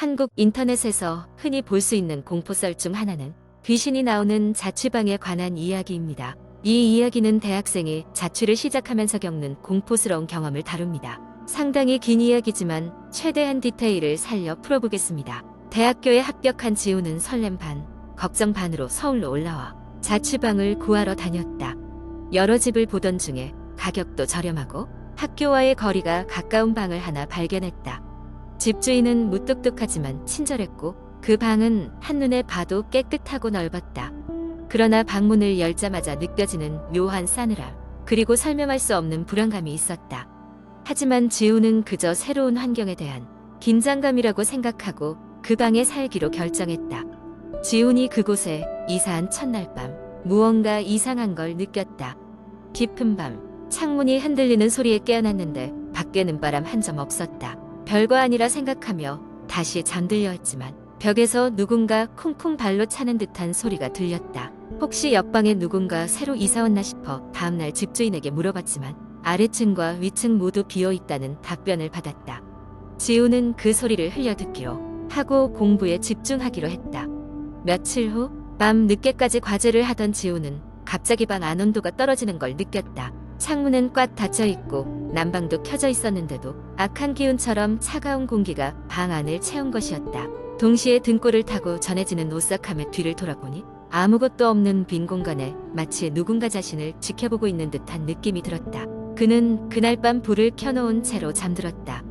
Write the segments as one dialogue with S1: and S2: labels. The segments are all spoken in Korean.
S1: 한국 인터넷에서 흔히 볼 수 있는 공포썰 중 하나는 귀신이 나오는 자취방에 관한 이야기입니다. 이 이야기는 대학생이 자취를 시작하면서 겪는 공포스러운 경험을 다룹니다. 상당히 긴 이야기지만 최대한 디테일을 살려 풀어보겠습니다. 대학교에 합격한 지우는 설렘 반, 걱정 반으로 서울로 올라와 자취방을 구하러 다녔다. 여러 집을 보던 중에 가격도 저렴하고 학교와의 거리가 가까운 방을 하나 발견했다. 집주인은 무뚝뚝하지만 친절했고 그 방은 한눈에 봐도 깨끗하고 넓었다. 그러나 방문을 열자마자 느껴지는 묘한 싸늘함, 그리고 설명할 수 없는 불안감이 있었다. 하지만 지우는 그저 새로운 환경에 대한 긴장감이라고 생각하고 그 방에 살기로 결정했다. 지훈이 그곳에 이사한 첫날 밤, 무언가 이상한 걸 느꼈다. 깊은 밤, 창문이 흔들리는 소리에 깨어났는데 밖에는 바람 한 점 없었다. 별거 아니라 생각하며 다시 잠들려 했지만 벽에서 누군가 쿵쿵 발로 차는 듯한 소리가 들렸다. 혹시 옆방에 누군가 새로 이사 왔나 싶어 다음날 집주인에게 물어봤지만 아래층과 위층 모두 비어 있다는 답변을 받았다. 지우는 그 소리를 흘려듣기로 하고 공부에 집중하기로 했다. 며칠 후 밤 늦게까지 과제를 하던 지우는 갑자기 방 안온도가 떨어지는 걸 느꼈다. 창문은 꽉 닫혀 있고 난방도 켜져 있었는데도 악한 기운처럼 차가운 공기가 방 안을 채운 것이었다. 동시에 등골을 타고 전해지는 오싹함에 뒤를 돌아보니 아무것도 없는 빈 공간에 마치 누군가 자신을 지켜보고 있는 듯한 느낌이 들었다. 그는 그날 밤 불을 켜놓은 채로 잠들었다.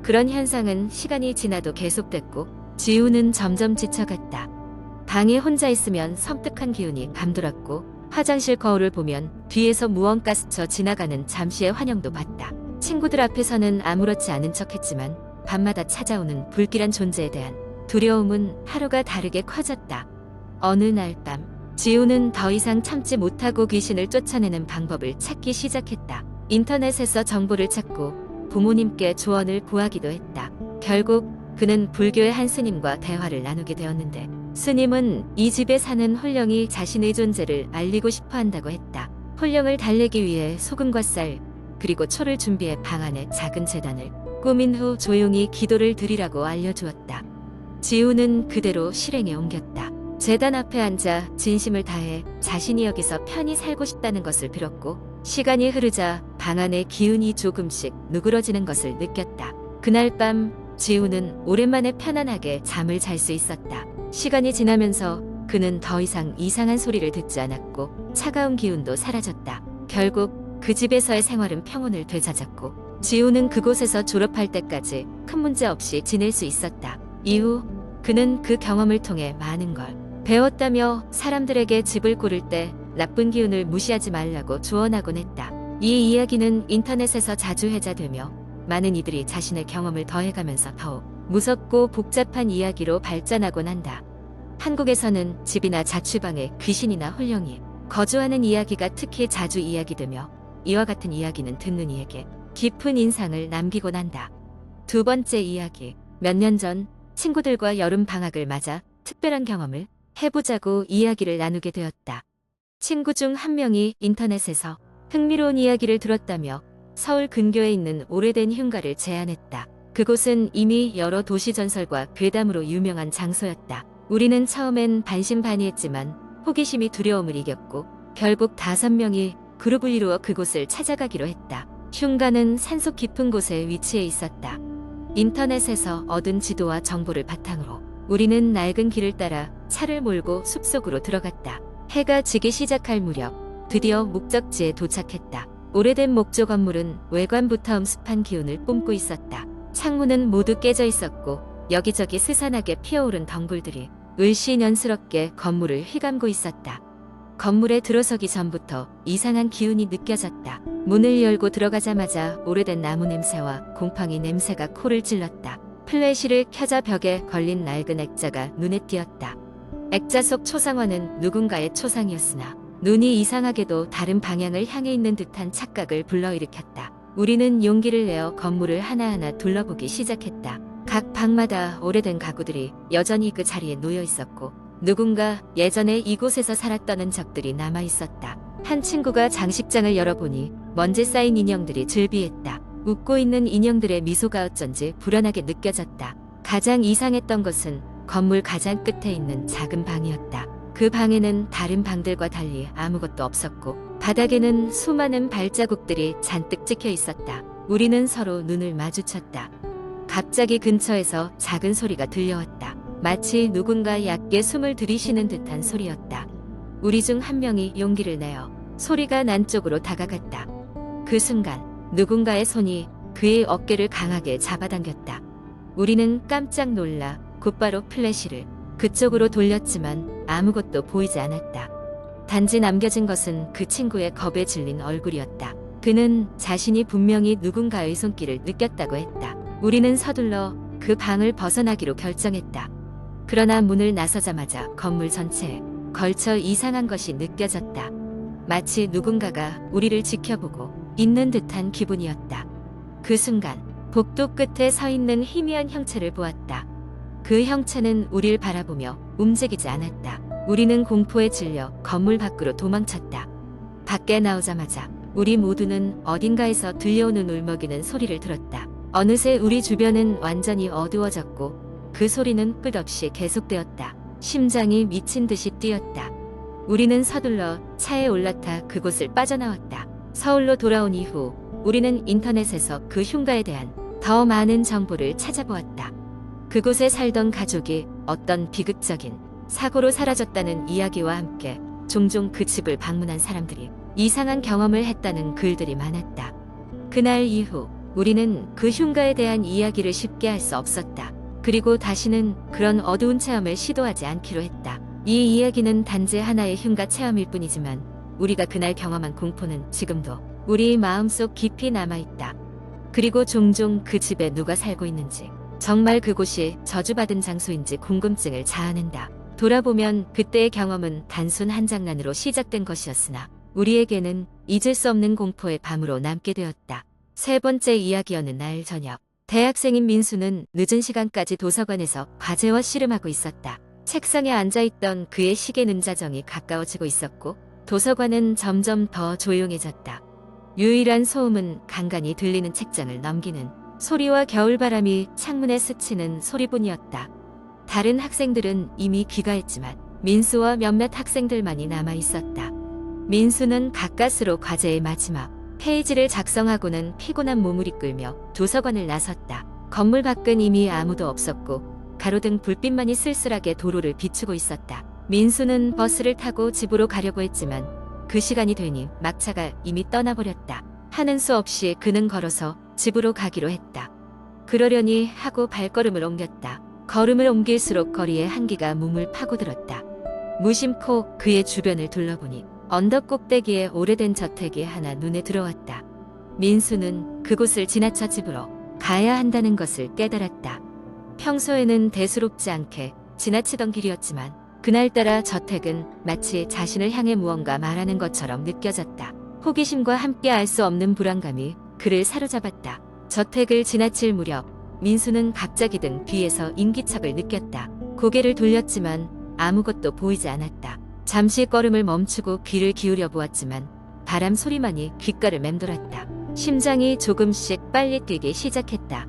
S1: 그런 현상은 시간이 지나도 계속됐고 지우는 점점 지쳐갔다. 방에 혼자 있으면 섬뜩한 기운이 감돌았고 화장실 거울을 보면 뒤에서 무언가 스쳐 지나가는 잠시의 환영도 봤다. 친구들 앞에서는 아무렇지 않은 척했지만 밤마다 찾아오는 불길한 존재에 대한 두려움은 하루가 다르게 커졌다. 어느 날 밤, 지우는 더 이상 참지 못하고 귀신을 쫓아내는 방법을 찾기 시작했다. 인터넷에서 정보를 찾고 부모님께 조언을 구하기도 했다. 결국 그는 불교의 한 스님과 대화를 나누게 되었는데 스님은 이 집에 사는 홀령이 자신의 존재를 알리고 싶어 한다고 했다. 홀령을 달래기 위해 소금과 쌀, 그리고 초를 준비해 방 안에 작은 제단을 꾸민 후 조용히 기도를 드리라고 알려주었다. 지우는 그대로 실행에 옮겼다. 제단 앞에 앉아 진심을 다해 자신이 여기서 편히 살고 싶다는 것을 빌었고 시간이 흐르자 방 안의 기운이 조금씩 누그러지는 것을 느꼈다. 그날 밤 지우는 오랜만에 편안하게 잠을 잘 수 있었다. 시간이 지나면서 그는 더 이상 이상한 소리를 듣지 않았고 차가운 기운도 사라졌다. 결국 그 집에서의 생활은 평온을 되찾았고 지우는 그곳에서 졸업할 때까지 큰 문제 없이 지낼 수 있었다. 이후 그는 그 경험을 통해 많은 걸 배웠다며 사람들에게 집을 고를 때 나쁜 기운을 무시하지 말라고 조언하곤 했다. 이 이야기는 인터넷에서 자주 회자되며 많은 이들이 자신의 경험을 더해가면서 더욱 무섭고 복잡한 이야기로 발전하곤 한다. 한국에서는 집이나 자취방에 귀신이나 홀령이 거주하는 이야기가 특히 자주 이야기되며 이와 같은 이야기는 듣는 이에게 깊은 인상을 남기곤 한다. 두 번째 이야기. 몇 년 전 친구들과 여름 방학을 맞아 특별한 경험을 해보자고 이야기를 나누게 되었다. 친구 중 한 명이 인터넷에서 흥미로운 이야기를 들었다며 서울 근교에 있는 오래된 흉가를 제안했다. 그곳은 이미 여러 도시 전설과 괴담으로 유명한 장소였다. 우리는 처음엔 반신반의했지만 호기심이 두려움을 이겼고 결국 5명이 그룹을 이루어 그곳을 찾아가기로 했다. 흉가는 산속 깊은 곳에 위치해 있었다. 인터넷에서 얻은 지도와 정보를 바탕으로 우리는 낡은 길을 따라 차를 몰고 숲속으로 들어갔다. 해가 지기 시작할 무렵 드디어 목적지에 도착했다. 오래된 목조 건물은 외관부터 음습한 기운을 뿜고 있었다. 창문은 모두 깨져 있었고 여기저기 스산하게 피어오른 덩굴들이 을씨년스럽게 건물을 휘감고 있었다. 건물에 들어서기 전부터 이상한 기운이 느껴졌다. 문을 열고 들어가자마자 오래된 나무 냄새와 곰팡이 냄새가 코를 찔렀다. 플래시를 켜자 벽에 걸린 낡은 액자가 눈에 띄었다. 액자 속 초상화는 누군가의 초상이었으나 눈이 이상하게도 다른 방향을 향해 있는 듯한 착각을 불러일으켰다. 우리는 용기를 내어 건물을 하나하나 둘러보기 시작했다. 각 방마다 오래된 가구들이 여전히 그 자리에 놓여 있었고 누군가 예전에 이곳에서 살았던 흔적들이 남아 있었다. 한 친구가 장식장을 열어보니 먼지 쌓인 인형들이 즐비했다. 웃고 있는 인형들의 미소가 어쩐지 불안하게 느껴졌다. 가장 이상했던 것은 건물 가장 끝에 있는 작은 방이었다. 그 방에는 다른 방들과 달리 아무것도 없었고 바닥에는 수많은 발자국들이 잔뜩 찍혀 있었다. 우리는 서로 눈을 마주쳤다. 갑자기 근처에서 작은 소리가 들려왔다. 마치 누군가 얕게 숨을 들이쉬는 듯한 소리였다. 우리 중 한 명이 용기를 내어 소리가 난 쪽으로 다가갔다. 그 순간 누군가의 손이 그의 어깨를 강하게 잡아당겼다. 우리는 깜짝 놀라 곧바로 플래시를 그쪽으로 돌렸지만 아무것도 보이지 않았다. 단지 남겨진 것은 그 친구의 겁에 질린 얼굴이었다. 그는 자신이 분명히 누군가의 손길을 느꼈다고 했다. 우리는 서둘러 그 방을 벗어나기로 결정했다. 그러나 문을 나서자마자 건물 전체에 걸쳐 이상한 것이 느껴졌다. 마치 누군가가 우리를 지켜보고 있는 듯한 기분이었다. 그 순간 복도 끝에 서 있는 희미한 형체를 보았다. 그 형체는 우릴 바라보며 움직이지 않았다. 우리는 공포에 질려 건물 밖으로 도망쳤다. 밖에 나오자마자 우리 모두는 어딘가에서 들려오는 울먹이는 소리를 들었다. 어느새 우리 주변은 완전히 어두워졌고 그 소리는 끝없이 계속되었다. 심장이 미친 듯이 뛰었다. 우리는 서둘러 차에 올라타 그곳을 빠져나왔다. 서울로 돌아온 이후 우리는 인터넷에서 그 흉가에 대한 더 많은 정보를 찾아보았다. 그곳에 살던 가족이 어떤 비극적인 사고로 사라졌다는 이야기와 함께 종종 그 집을 방문한 사람들이 이상한 경험을 했다는 글들이 많았다. 그날 이후 우리는 그 흉가에 대한 이야기를 쉽게 할 수 없었다. 그리고 다시는 그런 어두운 체험을 시도하지 않기로 했다. 이 이야기는 단지 하나의 흉가 체험일 뿐이지만 우리가 그날 경험한 공포는 지금도 우리 마음속 깊이 남아있다. 그리고 종종 그 집에 누가 살고 있는지, 정말 그곳이 저주받은 장소인지 궁금증을 자아낸다. 돌아보면 그때의 경험은 단순 한 장난으로 시작된 것이었으나 우리에게는 잊을 수 없는 공포의 밤으로 남게 되었다. 세 번째 이야기. 어느 날 저녁, 대학생인 민수는 늦은 시간까지 도서관에서 과제와 씨름하고 있었다. 책상에 앉아있던 그의 시계 눈자정이 가까워지고 있었고 도서관은 점점 더 조용해졌다. 유일한 소음은 간간히 들리는 책장을 넘기는 소리와 겨울바람이 창문에 스치는 소리뿐이었다. 다른 학생들은 이미 귀가했지만 민수와 몇몇 학생들만이 남아있었다. 민수는 가까스로 과제의 마지막 페이지를 작성하고는 피곤한 몸을 이끌며 도서관을 나섰다. 건물 밖은 이미 아무도 없었고 가로등 불빛만이 쓸쓸하게 도로를 비추고 있었다. 민수는 버스를 타고 집으로 가려고 했지만 그 시간이 되니 막차가 이미 떠나버렸다. 하는 수 없이 그는 걸어서 집으로 가기로 했다. 그러려니 하고 발걸음을 옮겼다. 걸음을 옮길수록 거리에 한기가 몸을 파고들었다. 무심코 그의 주변을 둘러보니 언덕 꼭대기에 오래된 저택이 하나 눈에 들어왔다. 민수는 그곳을 지나쳐 집으로 가야 한다는 것을 깨달았다. 평소에는 대수롭지 않게 지나치던 길이었지만 그날따라 저택은 마치 자신을 향해 무언가 말하는 것처럼 느껴졌다. 호기심과 함께 알 수 없는 불안감이 그를 사로잡았다. 저택을 지나칠 무렵 민수는 갑자기 등 뒤에서 인기척을 느꼈다. 고개를 돌렸지만 아무것도 보이지 않았다. 잠시 걸음을 멈추고 귀를 기울여 보았지만 바람 소리만이 귓가를 맴돌았다. 심장이 조금씩 빨리 뛰기 시작했다.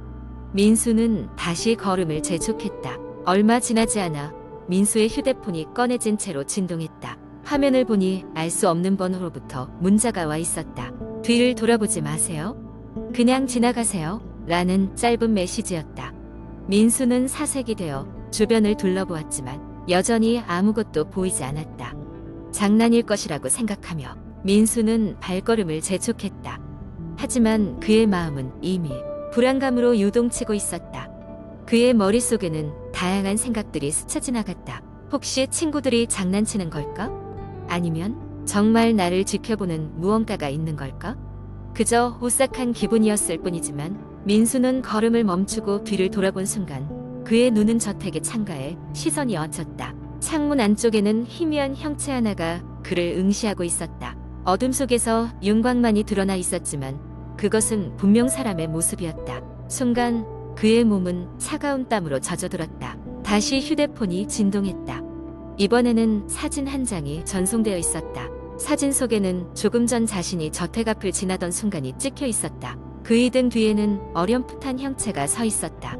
S1: 민수는 다시 걸음을 재촉했다. 얼마 지나지 않아 민수의 휴대폰이 꺼내진 채로 진동했다. 화면을 보니 알 수 없는 번호로부터 문자가 와 있었다. 뒤를 돌아보지 마세요. 그냥 지나가세요. 라는 짧은 메시지였다. 민수는 사색이 되어 주변을 둘러보았지만 여전히 아무것도 보이지 않았다. 장난일 것이라고 생각하며 민수는 발걸음을 재촉했다. 하지만 그의 마음은 이미 불안감으로 유동치고 있었다. 그의 머릿속에는 다양한 생각들이 스쳐 지나갔다. 혹시 친구들이 장난치는 걸까? 아니면 정말 나를 지켜보는 무언가가 있는 걸까? 그저 오싹한 기분이었을 뿐이지만 민수는 걸음을 멈추고 뒤를 돌아본 순간 그의 눈은 저택의 창가에 시선이 얹혔다. 창문 안쪽에는 희미한 형체 하나가 그를 응시하고 있었다. 어둠 속에서 윤곽만이 드러나 있었지만 그것은 분명 사람의 모습이었다. 순간 그의 몸은 차가운 땀으로 젖어들었다. 다시 휴대폰이 진동했다. 이번에는 사진 한 장이 전송되어 있었다. 사진 속에는 조금 전 자신이 저택 앞을 지나던 순간이 찍혀 있었다. 그의 등 뒤에는 어렴풋한 형체가 서 있었다.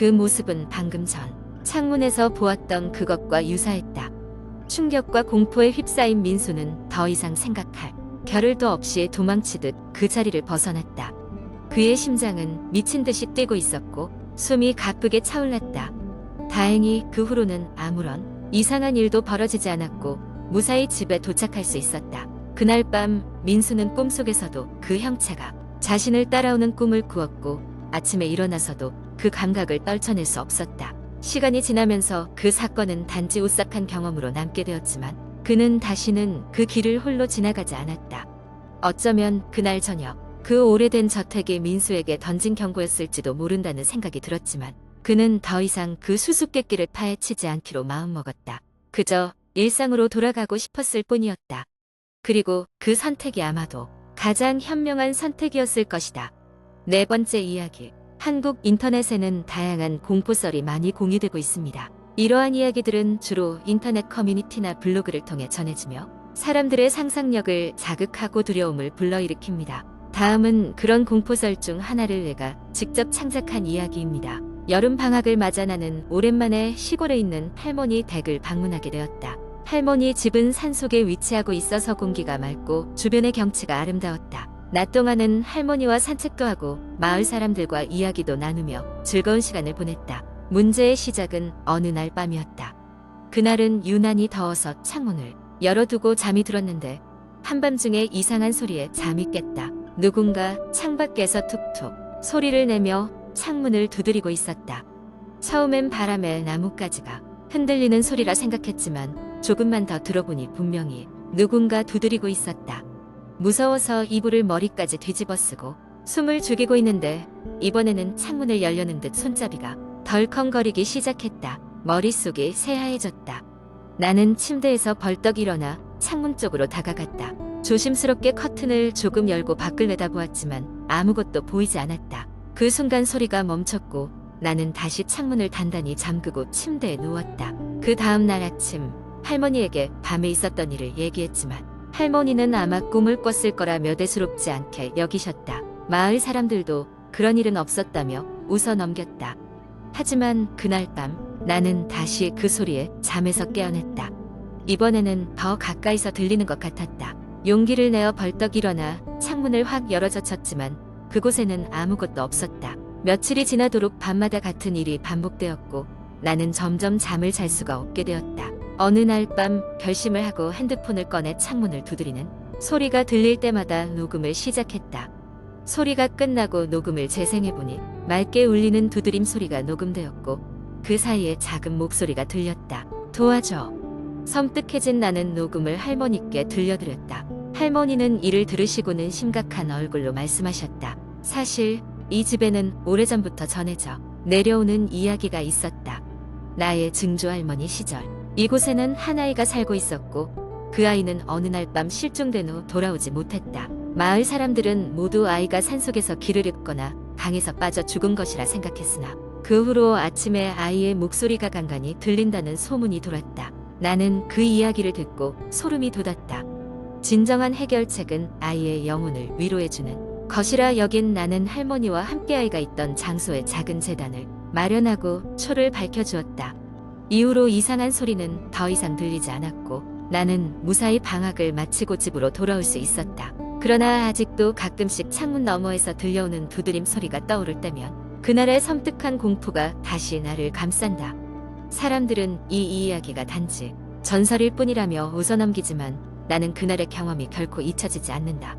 S1: 그 모습은 방금 전 창문에서 보았던 그것과 유사했다. 충격과 공포에 휩싸인 민수는 더 이상 생각할 겨를도 없이 도망치듯 그 자리를 벗어났다. 그의 심장은 미친 듯이 뛰고 있었고 숨이 가쁘게 차올랐다. 다행히 그 후로는 아무런 이상한 일도 벌어지지 않았고 무사히 집에 도착할 수 있었다. 그날 밤 민수는 꿈속에서도 그 형체가 자신을 따라오는 꿈을 꾸었고 아침에 일어나서도 그 감각을 떨쳐낼 수 없었다. 시간이 지나면서 그 사건은 단지 오싹한 경험으로 남게 되었지만 그는 다시는 그 길을 홀로 지나가지 않았다. 어쩌면 그날 저녁 그 오래된 저택이 민수에게 던진 경고였을지도 모른다는 생각이 들었지만 그는 더 이상 그 수수께끼를 파헤치지 않기로 마음먹었다. 그저 일상으로 돌아가고 싶었을 뿐이었다. 그리고 그 선택이 아마도 가장 현명한 선택이었을 것이다. 네 번째 이야기. 한국 인터넷에는 다양한 공포썰이 많이 공유되고 있습니다. 이러한 이야기들은 주로 인터넷 커뮤니티나 블로그를 통해 전해지며 사람들의 상상력을 자극하고 두려움을 불러일으킵니다. 다음은 그런 공포썰 중 하나를 내가 직접 창작한 이야기입니다. 여름 방학을 맞아 나는 오랜만에 시골에 있는 할머니 댁을 방문하게 되었다. 할머니 집은 산속에 위치하고 있어서 공기가 맑고 주변의 경치가 아름다웠다. 낮 동안은 할머니와 산책도 하고 마을 사람들과 이야기도 나누며 즐거운 시간을 보냈다. 문제의 시작은 어느 날 밤이었다. 그날은 유난히 더워서 창문을 열어두고 잠이 들었는데 한밤중에 이상한 소리에 잠이 깼다. 누군가 창밖에서 툭툭 소리를 내며 창문을 두드리고 있었다. 처음엔 바람에 나뭇가지가 흔들리는 소리라 생각했지만 조금만 더 들어보니 분명히 누군가 두드리고 있었다. 무서워서 이불을 머리까지 뒤집어쓰고 숨을 죽이고 있는데 이번에는 창문을 열려는 듯 손잡이가 덜컹거리기 시작했다. 머릿속이 새하얘졌다. 나는 침대에서 벌떡 일어나 창문 쪽으로 다가갔다. 조심스럽게 커튼을 조금 열고 밖을 내다보았지만 아무것도 보이지 않았다. 그 순간 소리가 멈췄고 나는 다시 창문을 단단히 잠그고 침대에 누웠다. 그 다음 날 아침 할머니에게 밤에 있었던 일을 얘기했지만 할머니는 아마 꿈을 꿨을 거라 묘대수롭지 않게 여기셨다. 마을 사람들도 그런 일은 없었다며 웃어 넘겼다. 하지만 그날 밤 나는 다시 그 소리에 잠에서 깨어났다. 이번에는 더 가까이서 들리는 것 같았다. 용기를 내어 벌떡 일어나 창문을 확 열어젖혔지만 그곳에는 아무것도 없었다. 며칠이 지나도록 밤마다 같은 일이 반복되었고 나는 점점 잠을 잘 수가 없게 되었다. 어느 날 밤 결심을 하고 핸드폰을 꺼내 창문을 두드리는 소리가 들릴 때마다 녹음을 시작했다. 소리가 끝나고 녹음을 재생해보니 맑게 울리는 두드림 소리가 녹음되었고 그 사이에 작은 목소리가 들렸다. 도와줘. 섬뜩해진 나는 녹음을 할머니께 들려드렸다. 할머니는 이를 들으시고는 심각한 얼굴로 말씀하셨다. 사실 이 집에는 오래전부터 전해져 내려오는 이야기가 있었다. 나의 증조할머니 시절 이곳에는 한 아이가 살고 있었고 그 아이는 어느 날 밤 실종된 후 돌아오지 못했다. 마을 사람들은 모두 아이가 산속에서 길을 잃거나 강에서 빠져 죽은 것이라 생각했으나 그 후로 아침에 아이의 목소리가 간간히 들린다는 소문이 돌았다. 나는 그 이야기를 듣고 소름이 돋았다. 진정한 해결책은 아이의 영혼을 위로해주는 것이라 여긴 나는 할머니와 함께 아이가 있던 장소에 작은 제단을 마련하고 초를 밝혀주었다. 이후로 이상한 소리는 더 이상 들리지 않았고 나는 무사히 방학을 마치고 집으로 돌아올 수 있었다. 그러나 아직도 가끔씩 창문 너머에서 들려오는 두드림 소리가 떠오를 때면 그날의 섬뜩한 공포가 다시 나를 감싼다. 사람들은 이 이야기가 단지 전설일 뿐이라며 웃어넘기지만 나는 그날의 경험이 결코 잊혀지지 않는다.